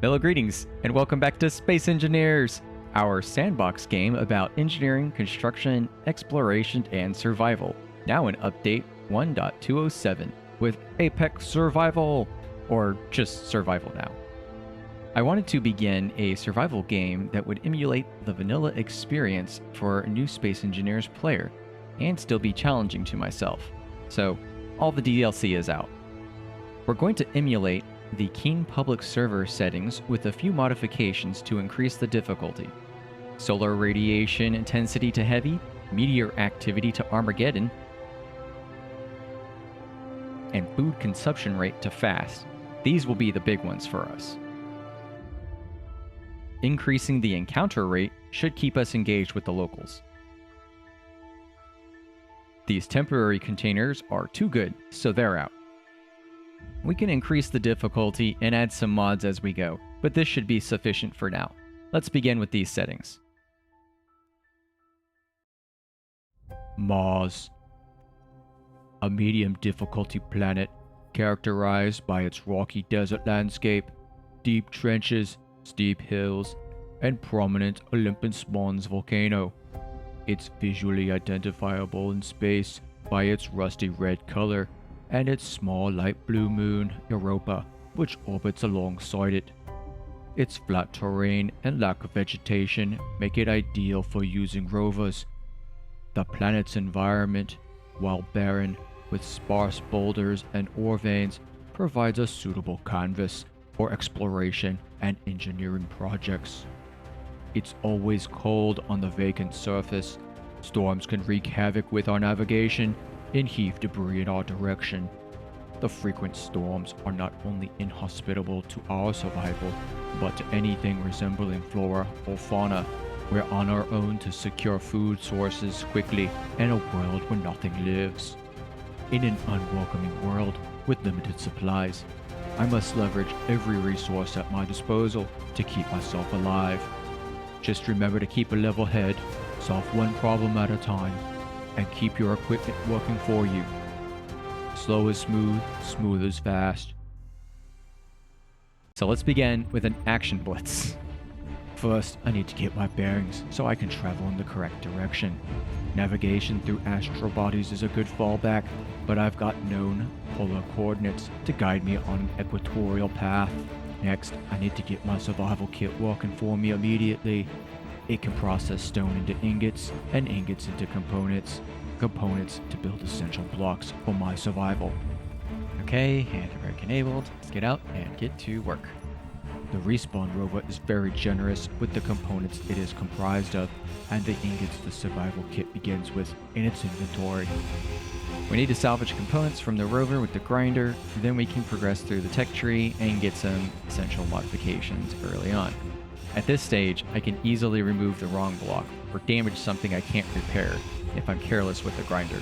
Hello, greetings, and welcome back to Space Engineers, our sandbox game about engineering, construction, exploration, and survival. Now in Update 1.207 with Apex Survival, or just Survival now. I wanted to begin a survival game that would emulate the vanilla experience for a new Space Engineers player, and still be challenging to myself. So, all the DLC is out. We're going to emulate the Keen public server settings with a few modifications to increase the difficulty. Solar radiation intensity to heavy, meteor activity to Armageddon, and food consumption rate to fast. These will be the big ones for us. Increasing the encounter rate should keep us engaged with the locals. These temporary containers are too good, so they're out. We can increase the difficulty and add some mods as we go, but this should be sufficient for now. Let's begin with these settings. Mars. A medium difficulty planet characterized by its rocky desert landscape, deep trenches, steep hills, and prominent Olympus Mons volcano. It's visually identifiable in space by its rusty red color and its small light blue moon, Europa, which orbits alongside it. Its flat terrain and lack of vegetation make it ideal for using rovers. The planet's environment, while barren, with sparse boulders and ore veins, provides a suitable canvas for exploration and engineering projects. It's always cold on the vacant surface. Storms can wreak havoc with our navigation and heave debris in our direction. The frequent storms are not only inhospitable to our survival, but to anything resembling flora or fauna. We're on our own to secure food sources quickly in a world where nothing lives. In an unwelcoming world with limited supplies, I must leverage every resource at my disposal to keep myself alive. Just remember to keep a level head, solve one problem at a time, and keep your equipment working for you. Slow is smooth, smooth is fast. So let's begin with an action blitz. First, I need to get my bearings so I can travel in the correct direction. Navigation through astral bodies is a good fallback, but I've got known polar coordinates to guide me on an equatorial path. Next, I need to get my survival kit working for me immediately. It can process stone into ingots, and ingots into components to build essential blocks for my survival. Okay, handbrake enabled. Let's get out and get to work. The respawn rover is very generous with the components it is comprised of, and the ingots the survival kit begins with in its inventory. We need to salvage components from the rover with the grinder, then we can progress through the tech tree and get some essential modifications early on. At this stage, I can easily remove the wrong block or damage something I can't repair if I'm careless with the grinder.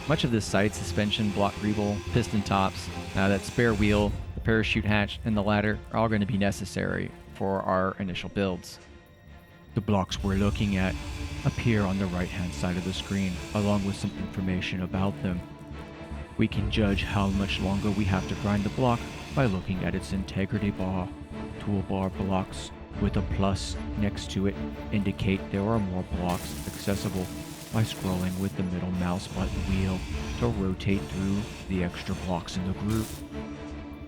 Much of this side suspension, block rebuild, piston tops, that spare wheel, the parachute hatch, and the ladder are all going to be necessary for our initial builds. The blocks we're looking at appear on the right-hand side of the screen, along with some information about them. We can judge how much longer we have to grind the block by looking at its integrity bar. Toolbar blocks with a plus next to it indicate there are more blocks accessible by scrolling with the middle mouse button wheel to rotate through the extra blocks in the group.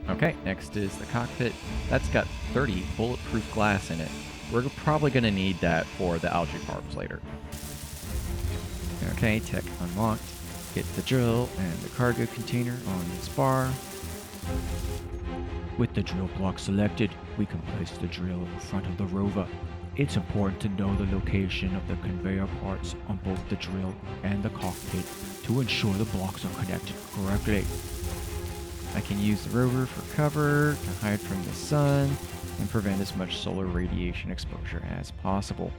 Okay, next is the cockpit. That's got 30 bulletproof glass in it. We're probably going to need that for the algae farms later. Okay, tech unlocked. Get the drill and the cargo container on its bar. With the drill block selected, we can place the drill in front of the rover. It's important to know the location of the conveyor parts on both the drill and the cockpit to ensure the blocks are connected correctly. I can use the rover for cover to hide from the sun and prevent as much solar radiation exposure as possible.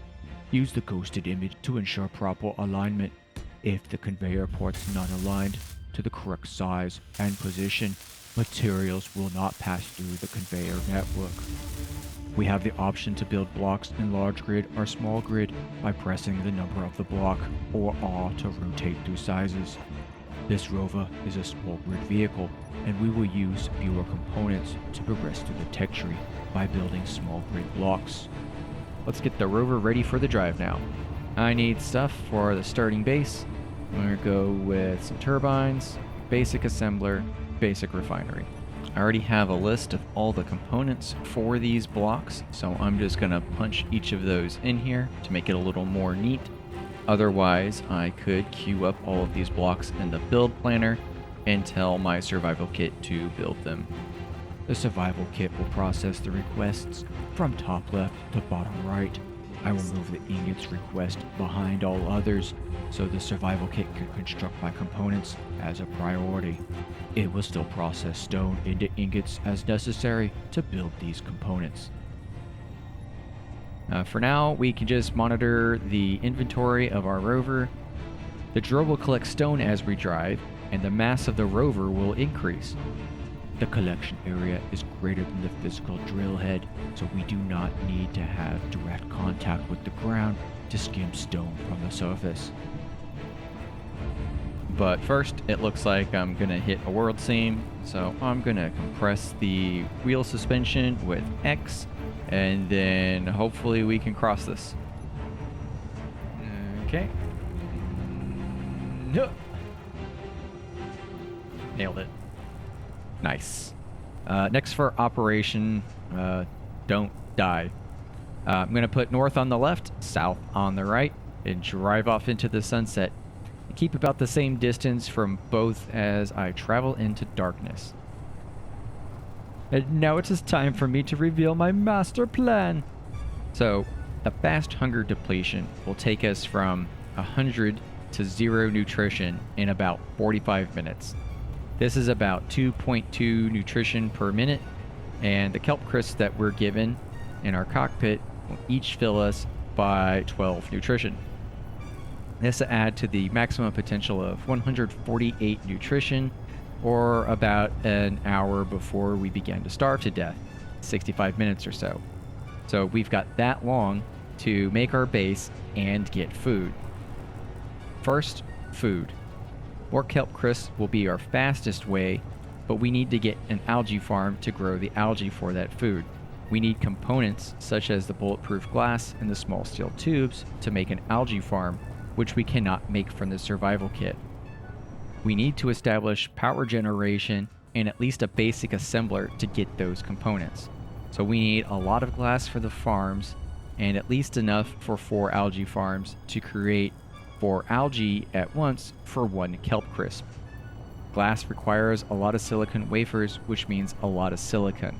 Use the ghosted image to ensure proper alignment. If the conveyor part's not aligned to the correct size and position, materials will not pass through the conveyor network. We have the option to build blocks in large grid or small grid by pressing the number of the block or R to rotate through sizes. This rover is a small grid vehicle, and we will use fewer components to progress through the tech tree by building small grid blocks. Let's get the rover ready for the drive now. I need stuff for the starting base. I'm going to go with some turbines, basic assembler, basic refinery. I already have a list of all the components for these blocks, so I'm just going to punch each of those in here to make it a little more neat. Otherwise, I could queue up all of these blocks in the build planner and tell my survival kit to build them. The survival kit will process the requests from top left to bottom right. I will move the ingots request behind all others, so the survival kit can construct my components as a priority. It will still process stone into ingots as necessary to build these components. For now, we can just monitor the inventory of our rover. The drill will collect stone as we drive, and the mass of the rover will increase. The collection area is greater than the physical drill head, so we do not need to have direct contact with the ground to skim stone from the surface. But first, it looks like I'm going to hit a world seam, so I'm going to compress the wheel suspension with X, and then hopefully we can cross this. Okay. Nailed it. Nice. Next for operation, don't die. I'm going to put north on the left, south on the right, and drive off into the sunset. Keep about the same distance from both as I travel into darkness. And now it is time for me to reveal my master plan. So, the fast hunger depletion will take us from 100 to 0 nutrition in about 45 minutes. This is about 2.2 nutrition per minute, and the kelp crisps that we're given in our cockpit will each fill us by 12 nutrition. This will add to the maximum potential of 148 nutrition, or about an hour before we begin to starve to death, 65 minutes or so. So we've got that long to make our base and get food. First, food. More kelp crisps will be our fastest way, but we need to get an algae farm to grow the algae for that food. We need components such as the bulletproof glass and the small steel tubes to make an algae farm, which we cannot make from the survival kit. We need to establish power generation and at least a basic assembler to get those components. So we need a lot of glass for the farms and at least enough for 4 algae farms to create 4 algae at once for 1 kelp crisp. Glass requires a lot of silicon wafers, which means a lot of silicon.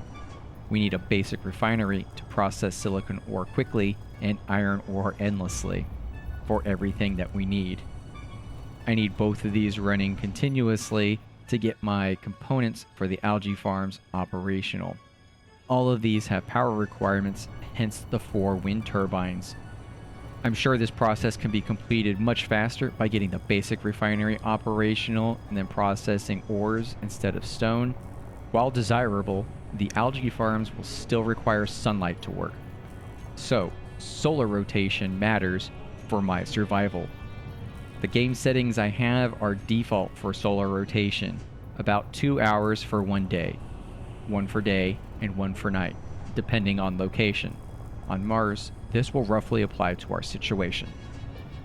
We need a basic refinery to process silicon ore quickly and iron ore endlessly for everything that we need. I need both of these running continuously to get my components for the algae farms operational. All of these have power requirements, hence the 4 wind turbines. I'm sure this process can be completed much faster by getting the basic refinery operational and then processing ores instead of stone. While desirable, the algae farms will still require sunlight to work. So, solar rotation matters for my survival. The game settings I have are default for solar rotation, about 2 hours for 1 day, 1 for day and 1 for night, depending on location. On Mars, this will roughly apply to our situation.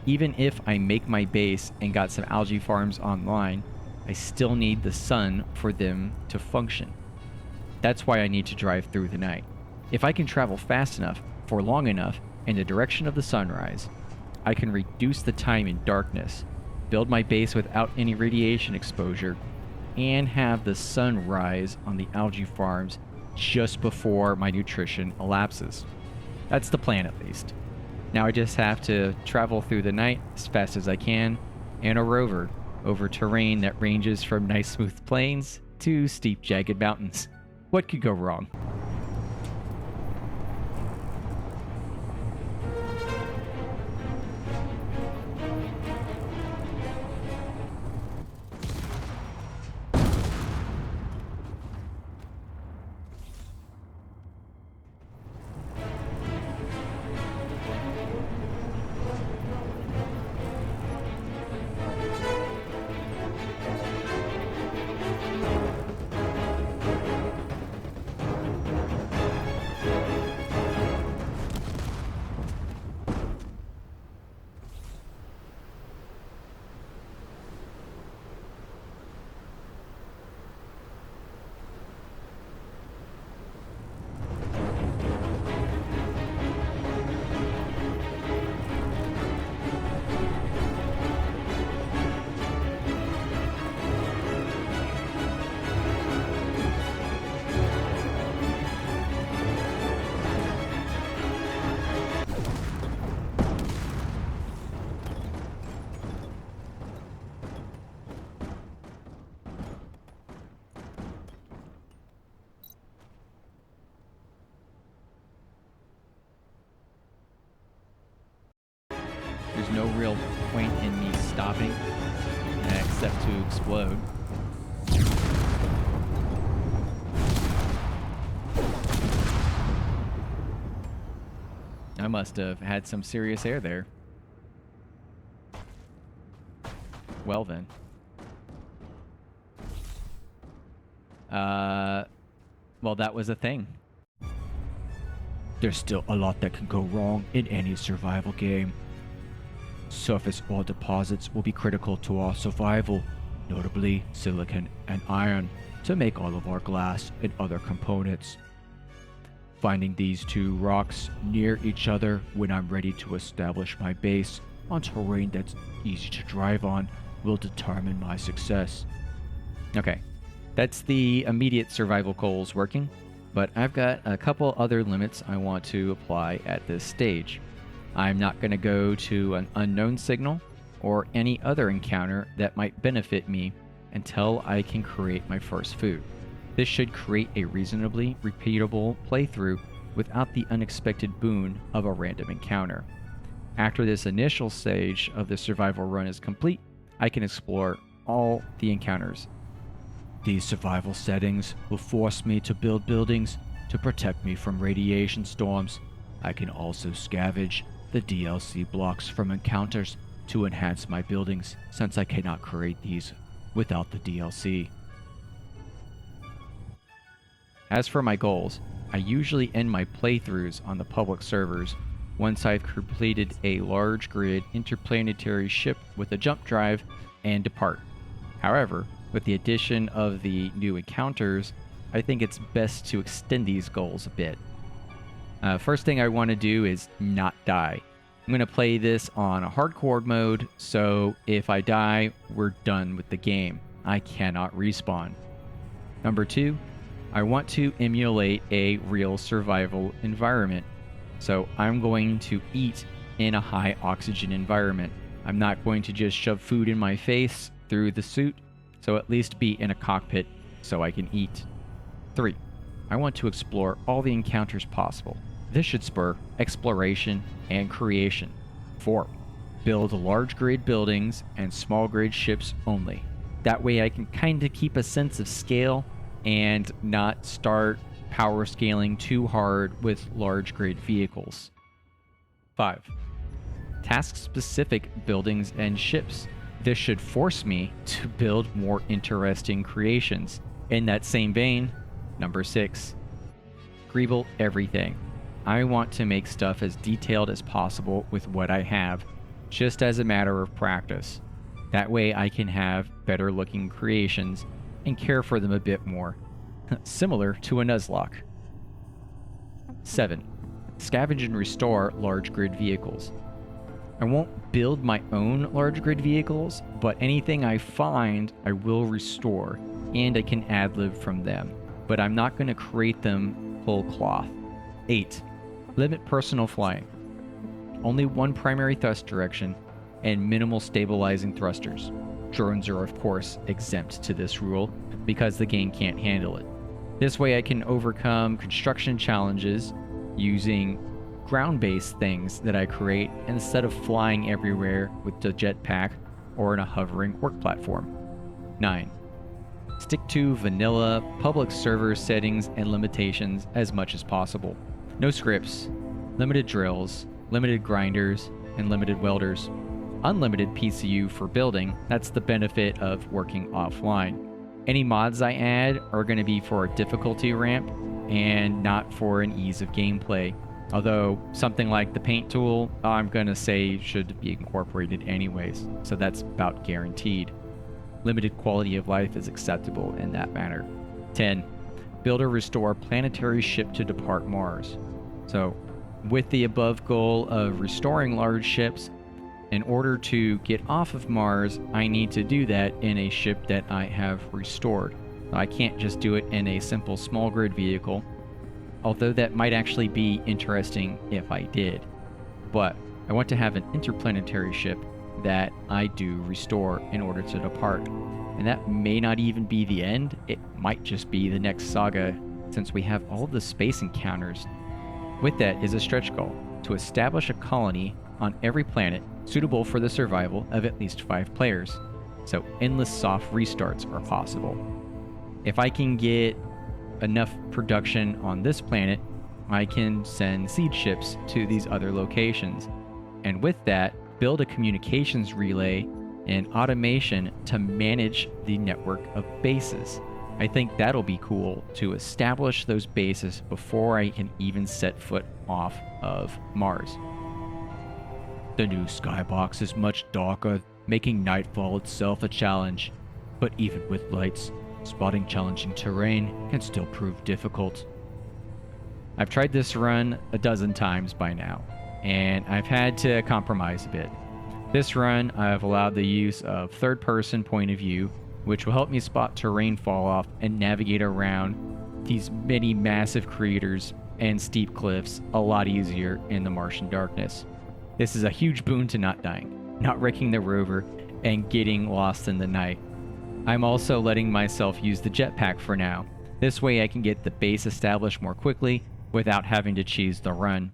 Even if I make my base and got some algae farms online, I still need the sun for them to function. That's why I need to drive through the night. If I can travel fast enough for long enough in the direction of the sunrise, I can reduce the time in darkness, build my base without any radiation exposure, and have the sun rise on the algae farms just before my nutrition elapses. That's the plan, at least. Now I just have to travel through the night as fast as I can in a rover over terrain that ranges from nice smooth plains to steep jagged mountains. What could go wrong? there's no real point in me stopping except to explode. I must have had some serious air there. Well then. Well, that was a thing. There's still a lot that can go wrong in any survival game. Surface ore deposits will be critical to our survival, notably silicon and iron, to make all of our glass and other components. Finding these two rocks near each other when I'm ready to establish my base on terrain that's easy to drive on will determine my success. Okay, that's the immediate survival goals working, but I've got a couple other limits I want to apply at this stage. I'm not going to go to an unknown signal or any other encounter that might benefit me until I can create my first food. This should create a reasonably repeatable playthrough without the unexpected boon of a random encounter. After this initial stage of the survival run is complete, I can explore all the encounters. These survival settings will force me to build buildings to protect me from radiation storms. I can also scavenge the DLC blocks from encounters to enhance my buildings, since I cannot create these without the DLC. As for my goals, I usually end my playthroughs on the public servers once I've completed a large grid interplanetary ship with a jump drive and depart. However, with the addition of the new encounters, I think it's best to extend these goals a bit. First thing I want to do is not die. I'm going to play this on a hardcore mode, so if I die, we're done with the game. I cannot respawn. Number 2, I want to emulate a real survival environment. So I'm going to eat in a high oxygen environment. I'm not going to just shove food in my face through the suit, so at least be in a cockpit so I can eat. 3, I want to explore all the encounters possible. This should spur exploration and creation. 4, build large grid buildings and small grid ships only. That way I can kind of keep a sense of scale and not start power scaling too hard with large grid vehicles. 5, task-specific buildings and ships. This should force me to build more interesting creations. In that same vein, number 6, greeble everything. I want to make stuff as detailed as possible with what I have, just as a matter of practice. That way I can have better looking creations and care for them a bit more, similar to a Nuzlocke. 7, scavenge and restore large grid vehicles. I won't build my own large grid vehicles, but anything I find I will restore, and I can ad-lib from them, but I'm not going to create them whole cloth. 8, limit personal flying. Only one primary thrust direction and minimal stabilizing thrusters. Drones are of course exempt to this rule because the game can't handle it. This way I can overcome construction challenges using ground-based things that I create instead of flying everywhere with the jetpack or in a hovering work platform. 9, stick to vanilla public server settings and limitations as much as possible. No scripts, limited drills, limited grinders, and limited welders. Unlimited PCU for building, that's the benefit of working offline. Any mods I add are going to be for a difficulty ramp and not for an ease of gameplay. Although something like the paint tool, I'm going to say should be incorporated anyways, so that's about guaranteed. Limited quality of life is acceptable in that manner. 10, build or restore planetary ship to depart Mars. So with the above goal of restoring large ships, in order to get off of Mars, I need to do that in a ship that I have restored. I can't just do it in a simple small grid vehicle, although that might actually be interesting if I did. But I want to have an interplanetary ship that I do restore in order to depart. And that may not even be the end, it might just be the next saga, since we have all the space encounters. With that is a stretch goal, to establish a colony on every planet suitable for the survival of at least 5 players, so endless soft restarts are possible. If I can get enough production on this planet, I can send seed ships to these other locations, and with that, build a communications relay and automation to manage the network of bases. I think that'll be cool to establish those bases before I can even set foot off of Mars. The new skybox is much darker, making nightfall itself a challenge, but even with lights, spotting challenging terrain can still prove difficult. I've tried this run a dozen times by now, and I've had to compromise a bit. This run, I've allowed the use of third-person point of view, which will help me spot terrain fall off and navigate around these many massive craters and steep cliffs a lot easier in the Martian darkness. This is a huge boon to not dying, not wrecking the rover, and getting lost in the night. I'm also letting myself use the jetpack for now. This way I can get the base established more quickly without having to cheese the run.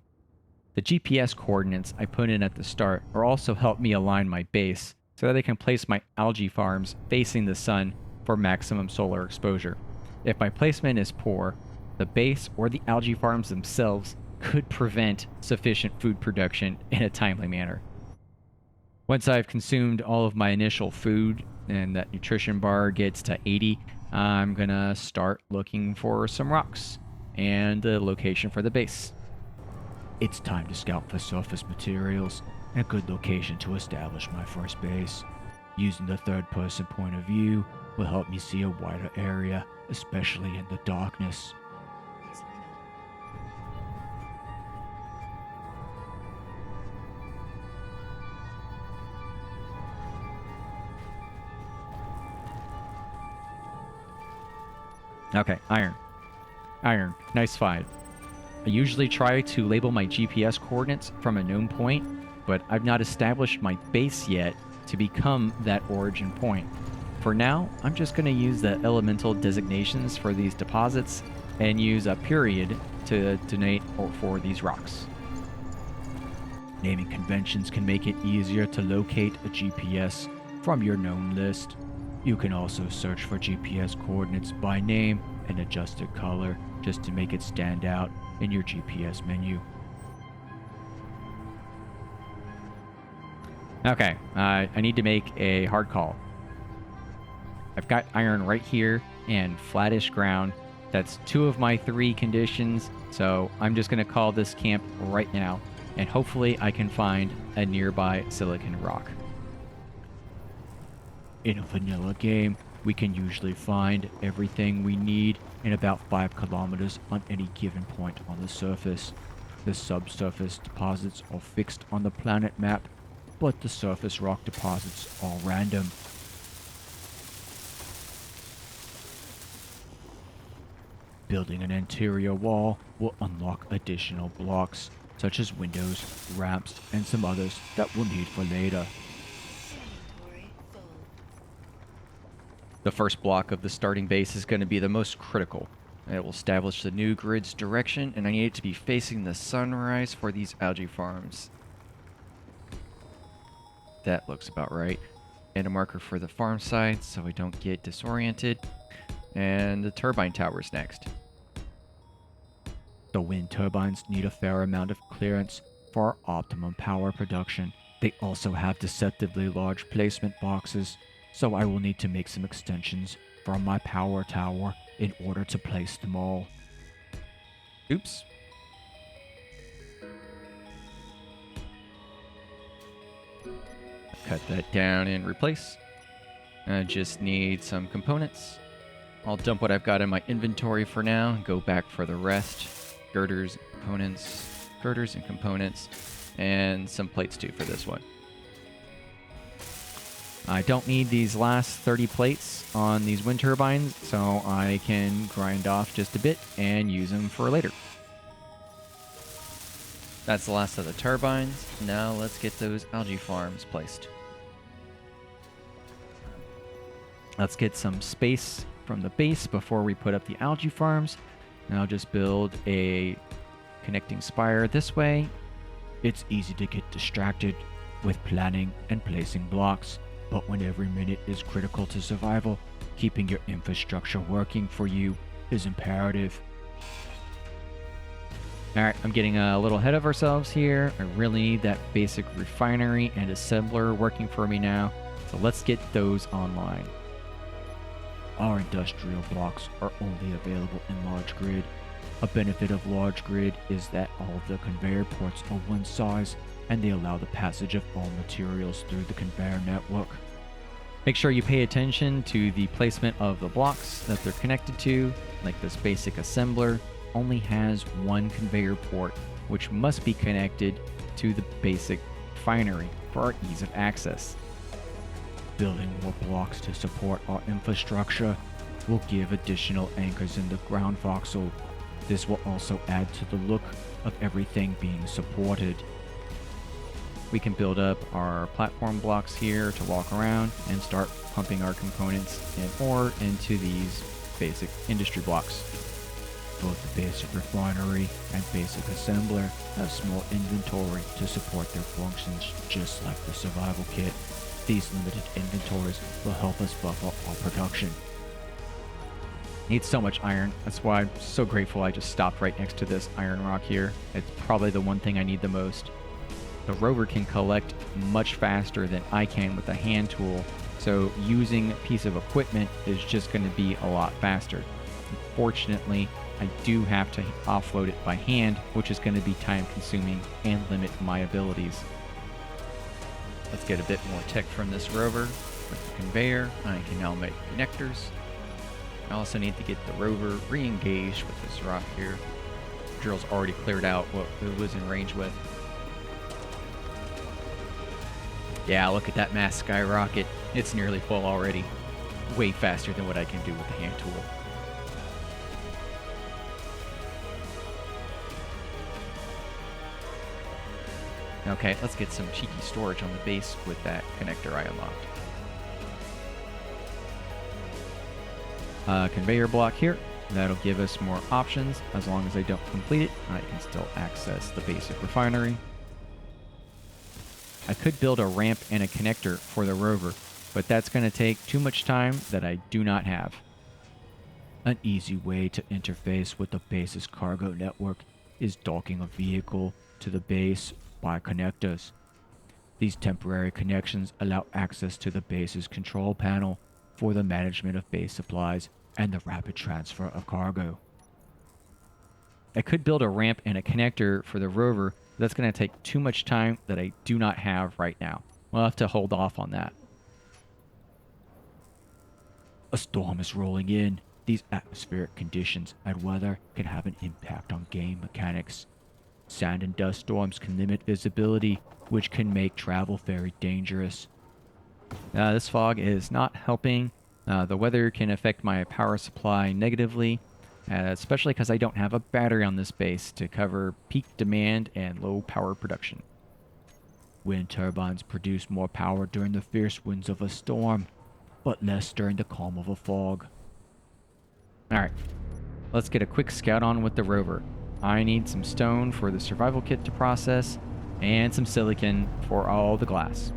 The GPS coordinates I put in at the start will also help me align my base so that I can place my algae farms facing the sun for maximum solar exposure. If my placement is poor, the base or the algae farms themselves could prevent sufficient food production in a timely manner. Once I've consumed all of my initial food and that nutrition bar gets to 80, I'm gonna start looking for some rocks and a location for the base. It's time to scout for surface materials and a good location to establish my first base. Using the third-person point of view will help me see a wider area, especially in the darkness. Okay, iron. Iron, nice find. I usually try to label my GPS coordinates from a known point, but I've not established my base yet to become that origin point. For now, I'm just going to use the elemental designations for these deposits and use a period to denote for these rocks. Naming conventions can make it easier to locate a GPS from your known list. You can also search for GPS coordinates by name and adjust their color just to make it stand out in your GPS menu. Okay, I need to make a hard call. I've got iron right here and flattish ground. That's 2 of my 3 conditions, so I'm just going to call this camp right now, and hopefully I can find a nearby silicon rock. In a vanilla game, we can usually find everything we need in about 5 kilometers on any given point on the surface. The subsurface deposits are fixed on the planet map, but the surface rock deposits are random. Building an interior wall will unlock additional blocks, such as windows, ramps, and some others that we'll need for later. The first block of the starting base is going to be the most critical. It will establish the new grid's direction, and I need it to be facing the sunrise for these algae farms. That looks about right. And a marker for the farm side so we don't get disoriented. And the turbine tower's next. The wind turbines need a fair amount of clearance for optimum power production. They also have deceptively large placement boxes, so I will need to make some extensions from my power tower in order to place them all. Oops. Cut that down and replace. I just need some components. I'll dump what I've got in my inventory for now and go back for the rest. Girders and components, and some plates too for this one. I don't need these last 30 plates on these wind turbines, so I can grind off just a bit and use them for later. That's the last of the turbines. Now let's get those algae farms placed. Let's get some space from the base before we put up the algae farms. And I'll just build a connecting spire this way It's easy to get distracted with planning and placing blocks, but when every minute is critical to survival, keeping your infrastructure working for you is imperative. Alright, I'm getting a little ahead of ourselves here. I really need that basic refinery and assembler working for me now, so let's get those online. Our industrial blocks are only available in large grid. A benefit of large grid is that all of the conveyor ports are one size and they allow the passage of all materials through the conveyor network. Make sure you pay attention to the placement of the blocks that they're connected to, like this basic assembler only has one conveyor port, which must be connected to the basic refinery for our ease of access. Building more blocks to support our infrastructure will give additional anchors in the ground voxel. This will also add to the look of everything being supported. We can build up our platform blocks here to walk around and start pumping our components and ore into these basic industry blocks. Both the basic refinery and basic assembler have small inventory to support their functions, just like the survival kit. These limited inventories will help us buffer our production. Need so much iron. That's why I'm so grateful I just stopped right next to this iron rock here. It's probably the one thing I need the most. The rover can collect much faster than I can with a hand tool, so using a piece of equipment is just going to be a lot faster. Unfortunately, I do have to offload it by hand, which is going to be time consuming and limit my abilities. Let's get a bit more tech from this rover. With the conveyor, I can now make connectors. I also need to get the rover re-engaged with this rock here. The drill's already cleared out what it was in range with. Yeah, look at that mass skyrocket. It's nearly full already. Way faster than what I can do with the hand tool. Okay, let's get some cheeky storage on the base with that connector I unlocked. Conveyor block here. That'll give us more options. As long as I don't complete it, I can still access the basic refinery. I could build a ramp and a connector for the rover, but that's going to take too much time that I do not have. An easy way to interface with the base's cargo network is docking a vehicle to the base by connectors. These temporary connections allow access to the base's control panel for the management of base supplies and the rapid transfer of cargo. I could build a ramp and a connector for the rover, but that's going to take too much time that I do not have right now. We'll have to hold off on that. A storm is rolling in. These atmospheric conditions and weather can have an impact on game mechanics. Sand and dust storms can limit visibility, which can make travel very dangerous. This fog is not helping. The weather can affect my power supply negatively, especially because I don't have a battery on this base to cover peak demand and low power production. Wind turbines produce more power during the fierce winds of a storm, but less during the calm of a fog. Alright, let's get a quick scout on with the rover. I need some stone for the survival kit to process, and some silicon for all the glass.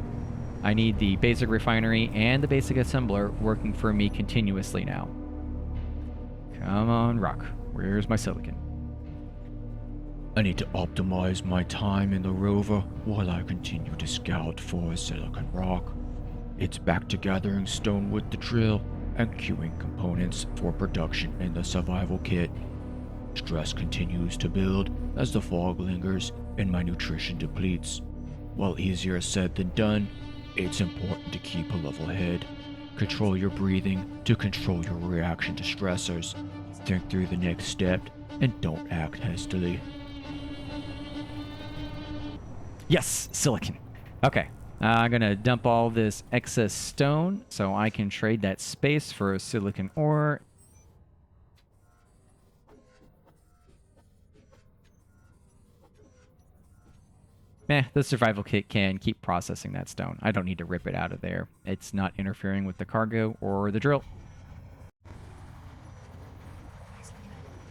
I need the basic refinery and the basic assembler working for me continuously now. Come on, rock. Where's my silicon? I need to optimize my time in the rover while I continue to scout for silicon rock. It's back to gathering stone with the drill and queuing components for production in the survival kit. Stress continues to build as the fog lingers and my nutrition depletes. While easier said than done, it's important to keep a level head. Control your breathing to control your reaction to stressors. Think through the next step and don't act hastily. Yes, silicon. Okay, I'm gonna dump all this excess stone so I can trade that space for a silicon ore. The survival kit can keep processing that stone. I don't need to rip it out of there. It's not interfering with the cargo or the drill.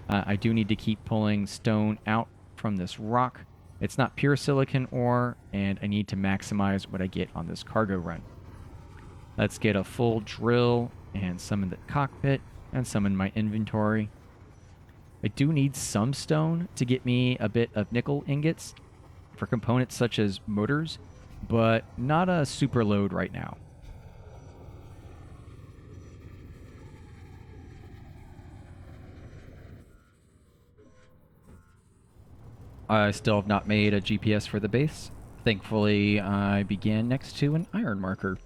I do need to keep pulling stone out from this rock. It's not pure silicon ore, and I need to maximize what I get on this cargo run. Let's get a full drill and some in the cockpit and some in my inventory. I do need some stone to get me a bit of nickel ingots for components such as motors, but not a super load right now. I still have not made a GPS for the base. Thankfully, I began next to an iron marker,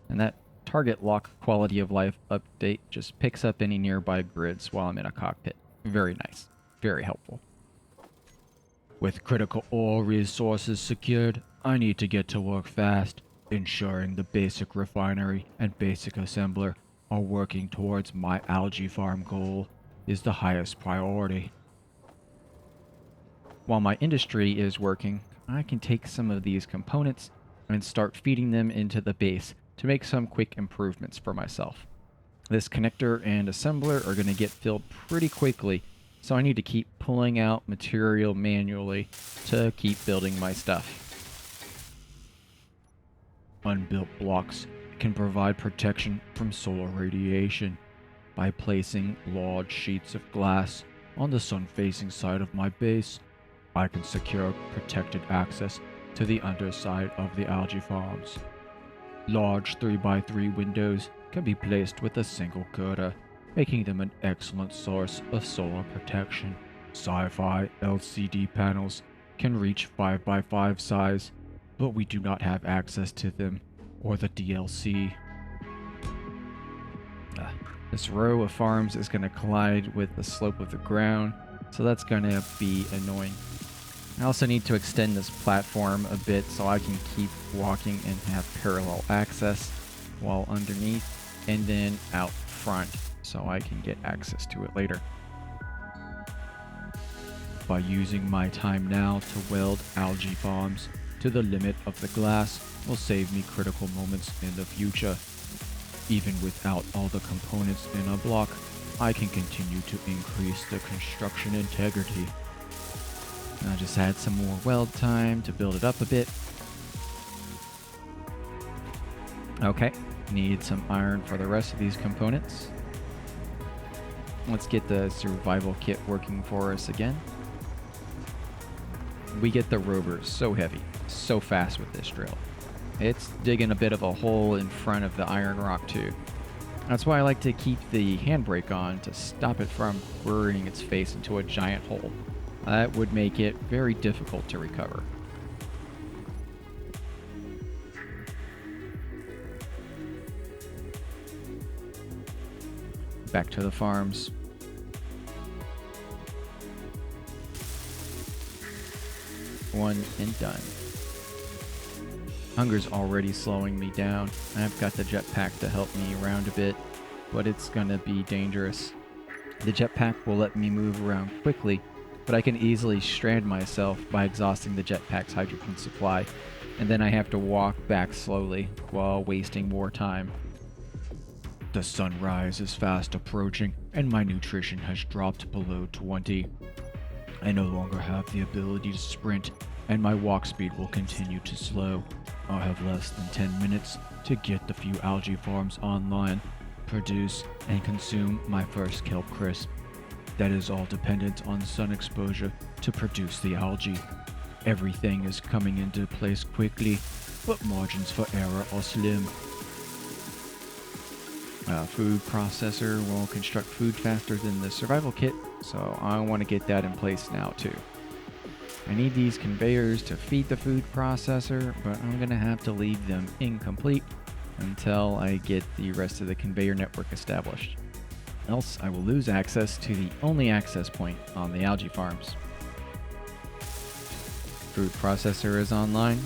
and that target lock quality of life update just picks up any nearby grids while I'm in a cockpit. Very nice. Very helpful. With critical ore resources secured, I need to get to work fast, ensuring the basic refinery and basic assembler are working towards my algae farm goal is the highest priority. While my industry is working, I can take some of these components and start feeding them into the base to make some quick improvements for myself. This connector and assembler are going to get filled pretty quickly, so I need to keep pulling out material manually to keep building my stuff. Unbuilt blocks can provide protection from solar radiation by placing large sheets of glass on the sun-facing side of my base. I can secure protected access to the underside of the algae farms. Large 3x3 windows can be placed with a single girder, making them an excellent source of solar protection. Sci-fi LCD panels can reach 5x5 size, but we do not have access to them or the DLC. This row of farms is going to collide with the slope of the ground, so that's going to be annoying. I also need to extend this platform a bit so I can keep walking and have parallel access while underneath, and then out front so I can get access to it later. By using my time now to weld algae farms to the limit of the glass will save me critical moments in the future. Even without all the components in a block, I can continue to increase the construction integrity. I just add some more weld time to build it up a bit. Okay, need some iron for the rest of these components. Let's get the survival kit working for us again. We get the rover so heavy, so fast with this drill. It's digging a bit of a hole in front of the iron rock too. That's why I like to keep the handbrake on to stop it from burying its face into a giant hole. That would make it very difficult to recover. Back to the farms. One and done. Hunger's already slowing me down. I've got the jetpack to help me around a bit, but it's gonna be dangerous. The jetpack will let me move around quickly, but I can easily strand myself by exhausting the jetpack's hydrogen supply, and then I have to walk back slowly while wasting more time. The sunrise is fast approaching, and my nutrition has dropped below 20. I no longer have the ability to sprint, and my walk speed will continue to slow. I have less than 10 minutes to get the few algae farms online, produce, and consume my first kelp crisp. That is all dependent on sun exposure to produce the algae. Everything is coming into place quickly, but margins for error are slim. A food processor will construct food faster than the survival kit, so I want to get that in place now too. I need these conveyors to feed the food processor, but I'm going to have to leave them incomplete until I get the rest of the conveyor network established. Else I will lose access to the only access point on the algae farms. Food processor is online.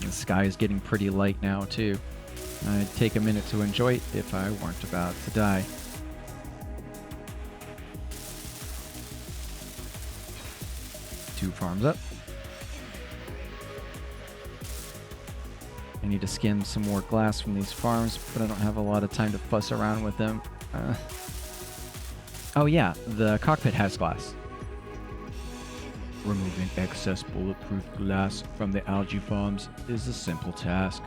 The sky is getting pretty light now too. I'd take a minute to enjoy it if I weren't about to die. Two farms up. I need to skim some more glass from these farms, but I don't have a lot of time to fuss around with them. Oh yeah, the cockpit has glass. Removing excess bulletproof glass from the algae farms is a simple task.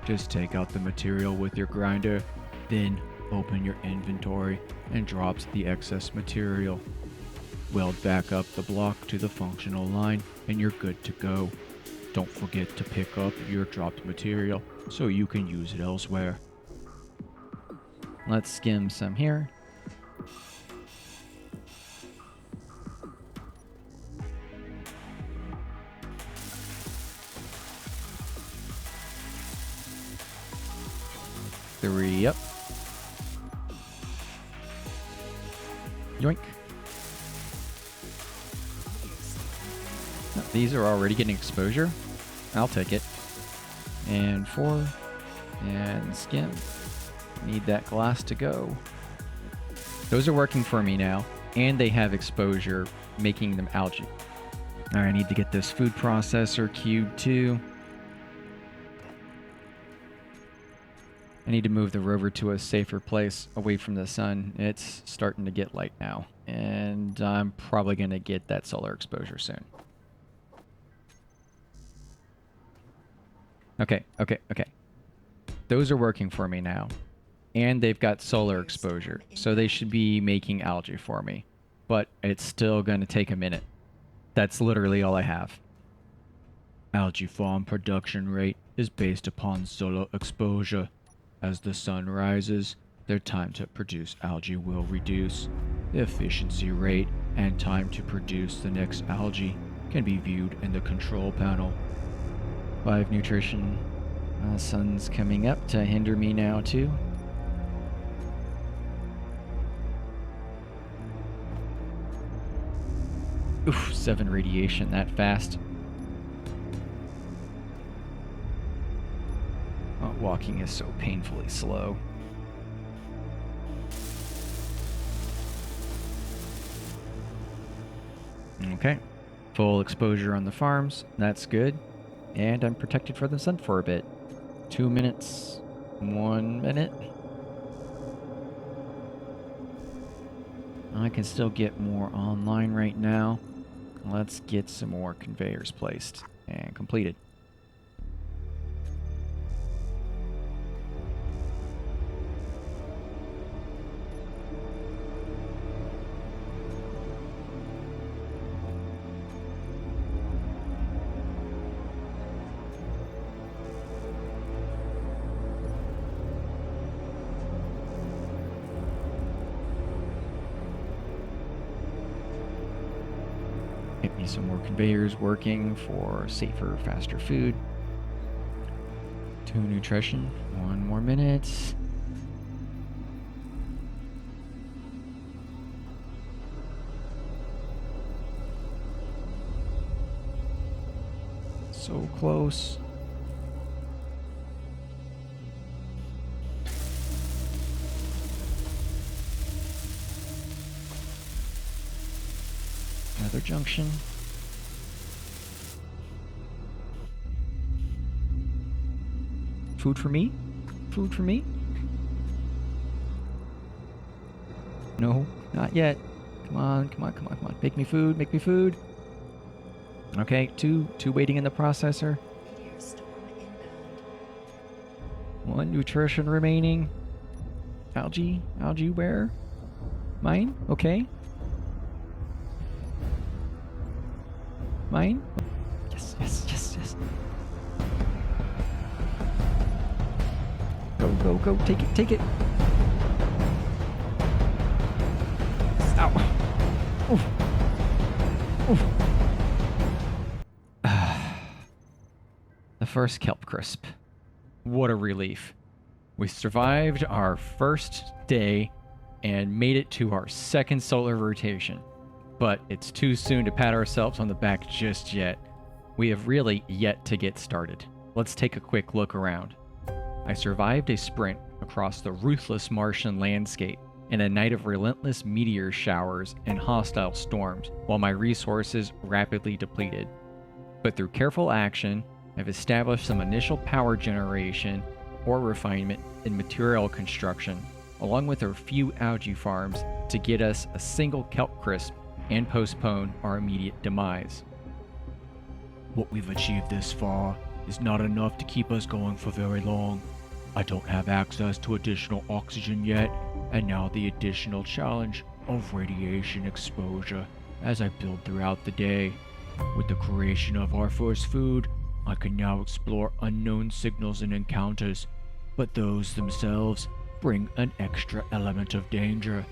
Just take out the material with your grinder, then open your inventory and drop the excess material. Weld back up the block to the functional line and you're good to go. Don't forget to pick up your dropped material so you can use it elsewhere. Let's skim some here. Three up. Yoink. These are already getting exposure. I'll take it. And 4. And skim. Need that glass to go. Those are working for me now. And they have exposure, making them algae. Alright, I need to get this food processor cube too. I need to move the rover to a safer place away from the sun. It's starting to get light now. And I'm probably going to get that solar exposure soon. Okay. Those are working for me now. And they've got solar exposure. So they should be making algae for me. But it's still going to take a minute. That's literally all I have. Algae farm production rate is based upon solar exposure. As the sun rises, their time to produce algae will reduce. The efficiency rate and time to produce the next algae can be viewed in the control panel. 5 nutrition. Sun's coming up to hinder me now too. Oof, 7 radiation that fast. Walking is so painfully slow. Okay. Full exposure on the farms. That's good. And I'm protected from the sun for a bit. 2 minutes. 1 minute. I can still get more online right now. Let's get some more conveyors placed and completed. Get me some more conveyors working for safer, faster food. 2 nutrition. 1 more minute. So close. Another junction. Food for me? Food for me? No, not yet. Come on. Make me food. Okay, two waiting in the processor. 1 nutrition remaining. Algae where? Mine? Okay. Mine? Yes. Go. Take it. Ow. Oof. The first kelp crisp. What a relief. We survived our first day and made it to our second solar rotation. But it's too soon to pat ourselves on the back just yet. We have really yet to get started. Let's take a quick look around. I survived a sprint across the ruthless Martian landscape in a night of relentless meteor showers and hostile storms, while my resources rapidly depleted. But through careful action, I've established some initial power generation, ore refinement, and material construction, along with a few algae farms to get us a single kelp crisp and postpone our immediate demise. What we've achieved this far is not enough to keep us going for very long. I don't have access to additional oxygen yet, and now the additional challenge of radiation exposure as I build throughout the day. With the creation of our first food, I can now explore unknown signals and encounters, but those themselves bring an extra element of danger.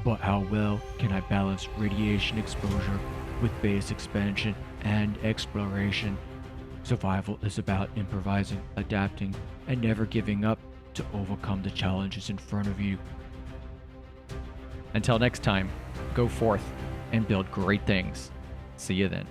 But how well can I balance radiation exposure with base expansion and exploration? Survival is about improvising, adapting, and never giving up to overcome the challenges in front of you. Until next time, go forth and build great things. See you then.